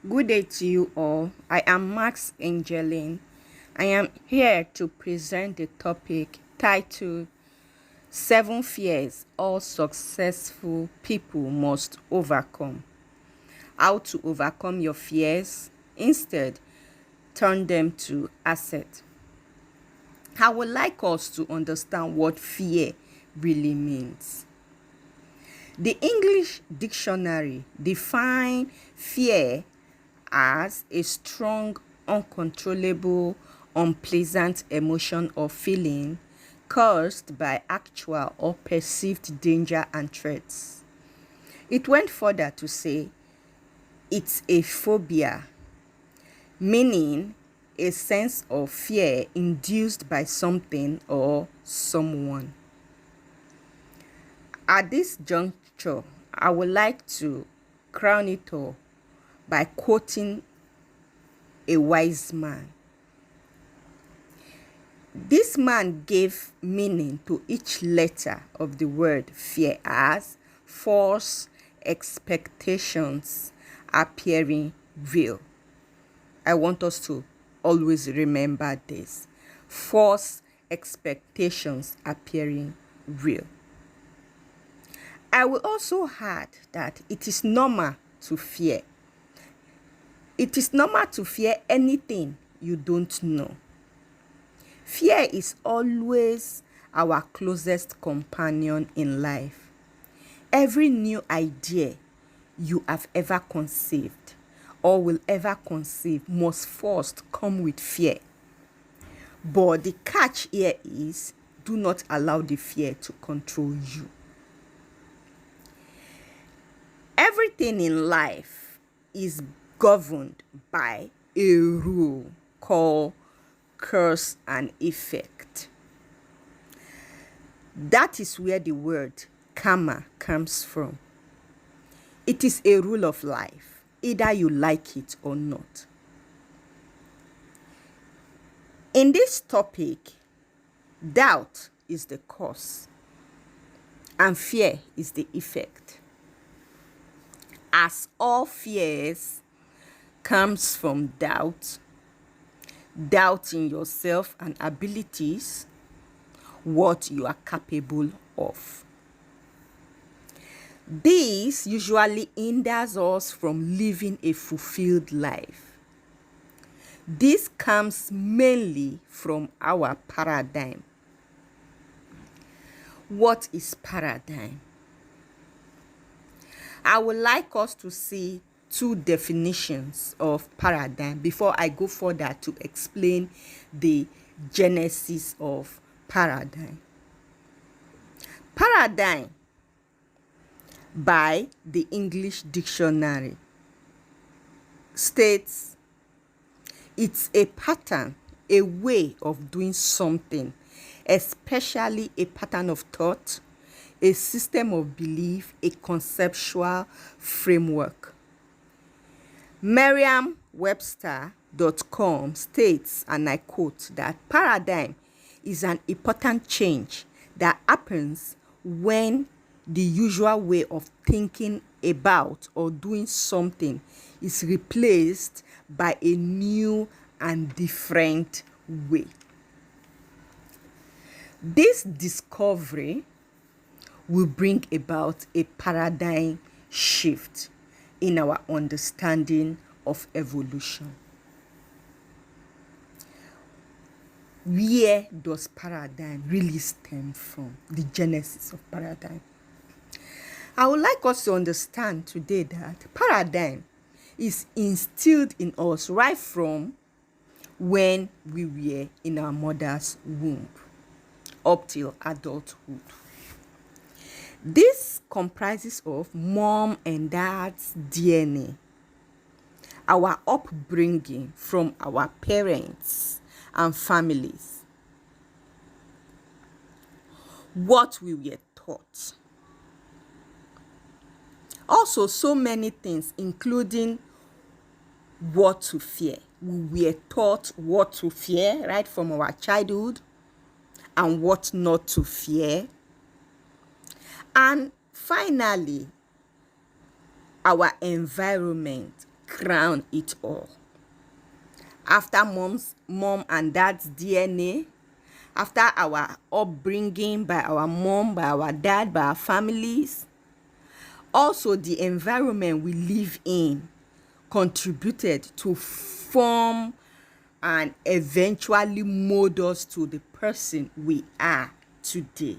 Good day to you all. I am MaxAngellyn. I am here to present the topic titled Seven Fears All Successful People Must Overcome. How to overcome your fears, instead, turn them to asset. I would like us to understand what fear really means. The English dictionary defines fear as a strong, uncontrollable, unpleasant emotion or feeling caused by actual or perceived danger and threats. It went further to say it's a phobia, meaning a sense of fear induced by something or someone. At this juncture, I would like to crown it all by quoting a wise man. This man gave meaning to each letter of the word fear as false expectations appearing real. I want us to always remember this. False expectations appearing real. I will also add that it is normal to fear. It is normal to fear anything you don't know. Fear is always our closest companion in life. Every new idea you have ever conceived or will ever conceive must first come with fear. But the catch here is, do not allow the fear to control you. Everything in life is governed by a rule called cause and effect. That is where the word karma comes from. It is a rule of life, either you like it or not. In this topic, doubt is the cause and fear is the effect. As all fears comes from doubt in yourself and abilities, what you are capable of. This usually hinders us from living a fulfilled life. This comes mainly from our paradigm. What is paradigm? I would like us to see two definitions of paradigm before I go further to explain the genesis of paradigm. Paradigm, by the English dictionary, states it's a pattern, a way of doing something, especially a pattern of thought, a system of belief, a conceptual framework. Merriam-Webster.com states, and I quote, that paradigm is an important change that happens when the usual way of thinking about or doing something is replaced by a new and different way. This discovery will bring about a paradigm shift in our understanding of evolution. Where does paradigm really stem from? The genesis of paradigm. I would like us to understand today that paradigm is instilled in us right from when we were in our mother's womb up till adulthood. This comprises of mom and dad's DNA, our upbringing from our parents and families, what we were taught. Also, so many things, including what to fear. We were taught what to fear right from our childhood and what not to fear. And finally, our environment crown it all. After mom and dad's DNA, after our upbringing by our mom, by our dad, by our families, also the environment we live in contributed to form and eventually mold us to the person we are today.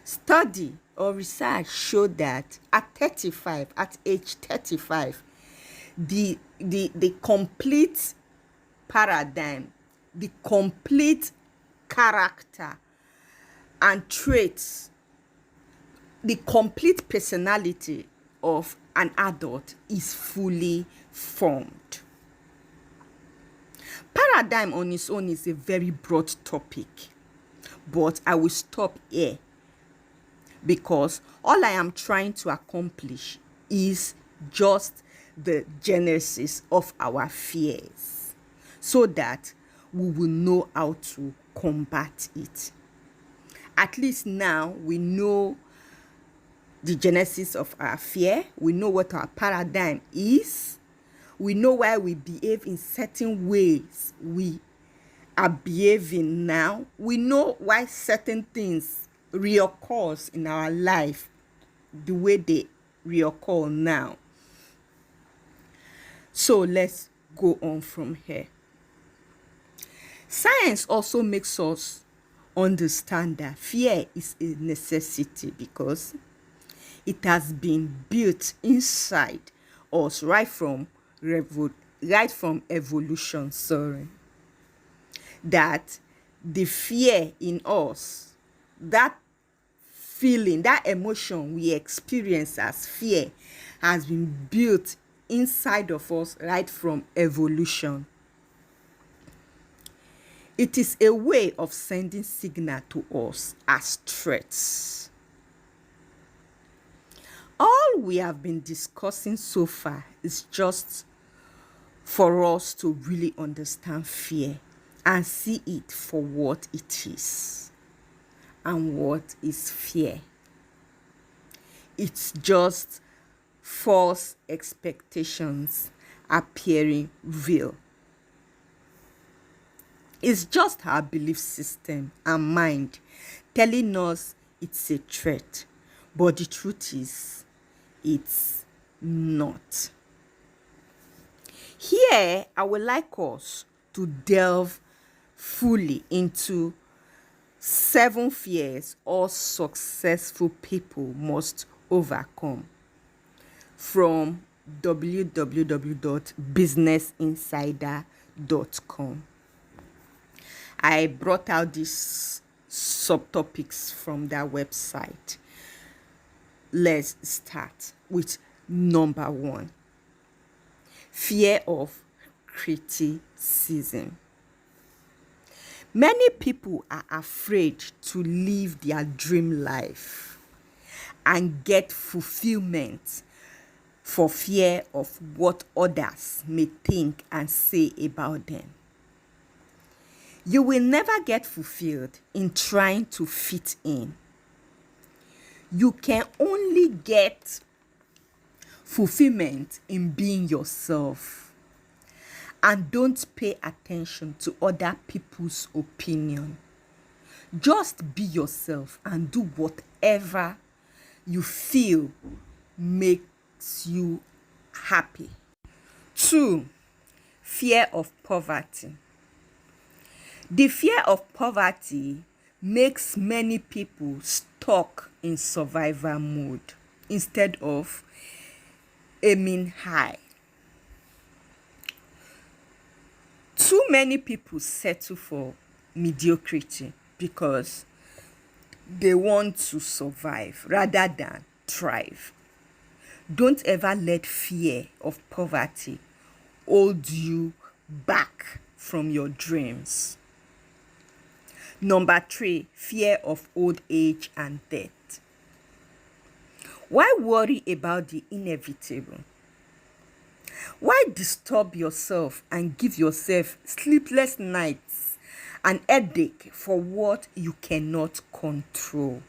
Study or research showed that at age 35, the complete paradigm, the complete character and traits, the complete personality of an adult is fully formed. Paradigm on its own is a very broad topic, but I will stop here because all I am trying to accomplish is just the genesis of our fears so that we will know how to combat it. At least now we know the genesis of our fear. We know what our paradigm is. We know why we behave in certain ways we are behaving now. We know why certain things reoccurs in our life the way they reoccur now. So let's go on from here. Science also makes us understand that fear is a necessity because it has been built inside us right from evolution. That the fear in us, that feeling, that emotion we experience as fear, has been built inside of us right from evolution. It is a way of sending signal to us as threats. All we have been discussing so far is just for us to really understand fear and see it for what it is. And what is fear? It's just false expectations appearing real. It's just our belief system and mind telling us it's a threat, but the truth is, it's not. Here, I would like us to delve fully into 7 fears all successful people must overcome from www.businessinsider.com. I brought out these subtopics from that website. Let's start with number 1. Fear of criticism. Many people are afraid to live their dream life and get fulfillment for fear of what others may think and say about them. You will never get fulfilled in trying to fit in. You can only get fulfillment in being yourself. And don't pay attention to other people's opinion. Just be yourself and do whatever you feel makes you happy. 2, fear of poverty. The fear of poverty makes many people stuck in survival mode instead of aiming high. Too many people settle for mediocrity because they want to survive rather than thrive. Don't ever let fear of poverty hold you back from your dreams. Number 3, fear of old age and death. Why worry about the inevitable? Why disturb yourself and give yourself sleepless nights and headache for what you cannot control?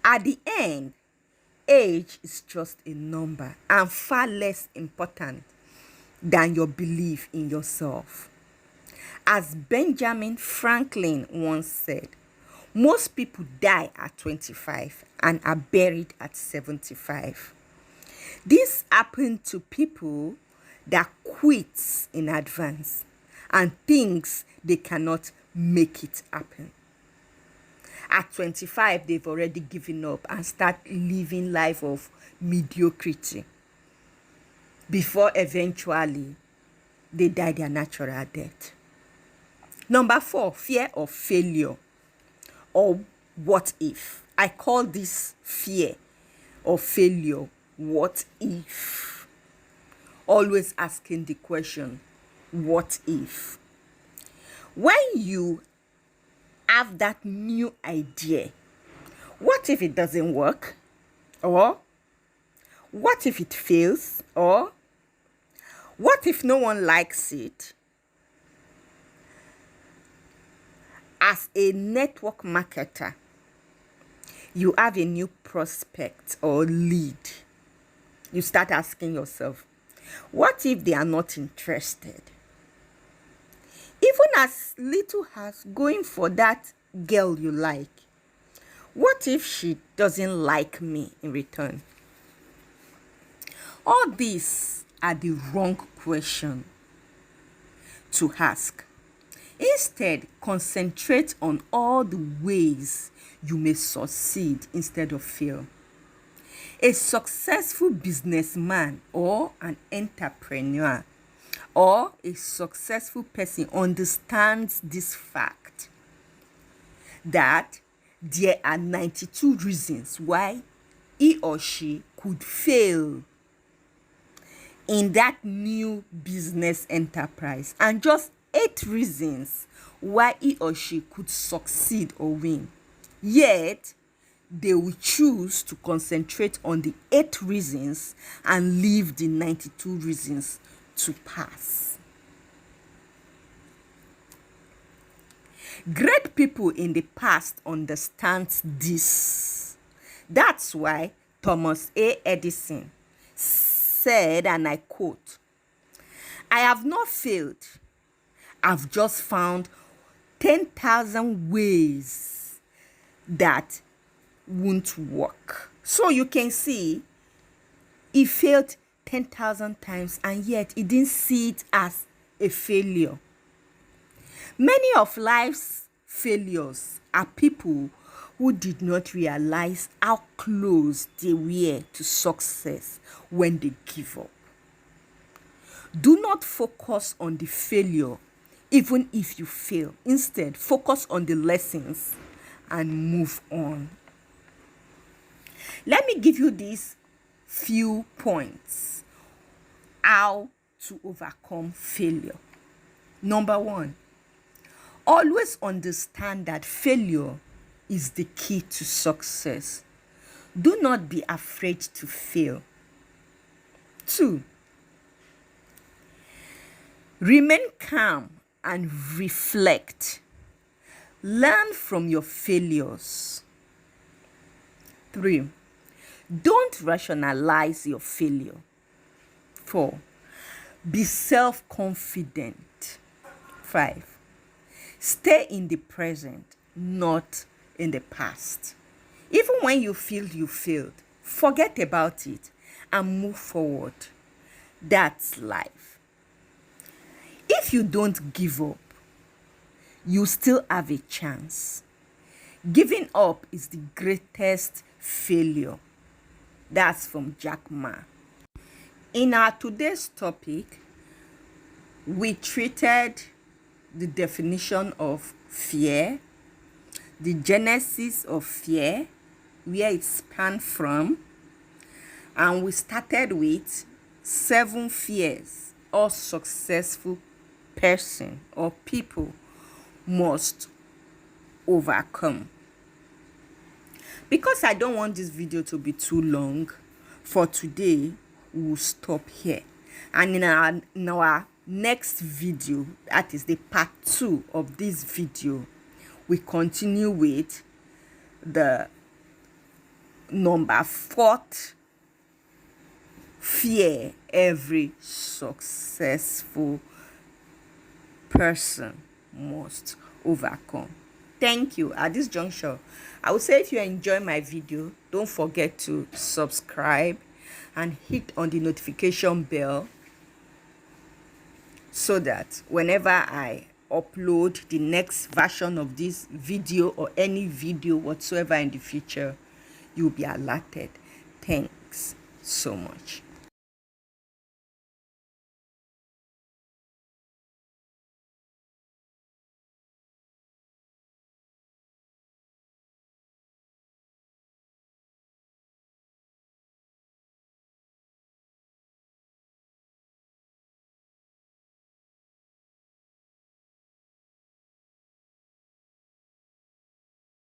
At the end, age is just a number and far less important than your belief in yourself. As Benjamin Franklin once said, most people die at 25 and are buried at 75. This happened to people that quits in advance and thinks they cannot make it happen. At 25, they've already given up and start living life of mediocrity before eventually they die their natural death. Number 4, fear of failure or what if. I call this fear of failure, what if? Always asking the question, what if? When you have that new idea, what if it doesn't work? Or what if it fails? Or what if no one likes it? As a network marketer, you have a new prospect or lead. You start asking yourself, what if they are not interested? Even as little as going for that girl you like, what if she doesn't like me in return? All these are the wrong question to ask. Instead, concentrate on all the ways you may succeed instead of fail. A successful businessman or an entrepreneur or a successful person understands this fact that there are 92 reasons why he or she could fail in that new business enterprise and just 8 reasons why he or she could succeed or win. Yet, they will choose to concentrate on the 8 reasons and leave the 92 reasons to pass. Great people in the past understand this. That's why Thomas A. Edison said, and I quote, "I have not failed. I've just found 10,000 ways that won't work." So you can see he failed 10,000 times and yet he didn't see it as a failure. Many of life's failures are people who did not realize how close they were to success when they give up. Do not focus on the failure even if you fail. Instead, focus on the lessons and move on. Let me give you these few points how to overcome failure. Number 1, always understand that failure is the key to success. Do not be afraid to fail. 2, remain calm and reflect. Learn from your failures. 3, don't rationalize your failure. 4, be self-confident. 5, stay in the present, not in the past. Even when you feel you failed, forget about it and move forward. That's life. If you don't give up, you still have a chance. Giving up is the greatest failure. That's from Jack Ma. In our today's topic, we treated the definition of fear, the genesis of fear, where it spanned from, and we started with 7 fears all successful person or people must overcome. Because I don't want this video to be too long, for today we'll stop here, and in our next video, that is the part 2 of this video, we continue with the Number fourth fear every successful person must overcome. Thank you. At this juncture, I would say if you enjoy my video, don't forget to subscribe and hit on the notification bell so that whenever I upload the next version of this video or any video whatsoever in the future, you'll be alerted. Thanks so much.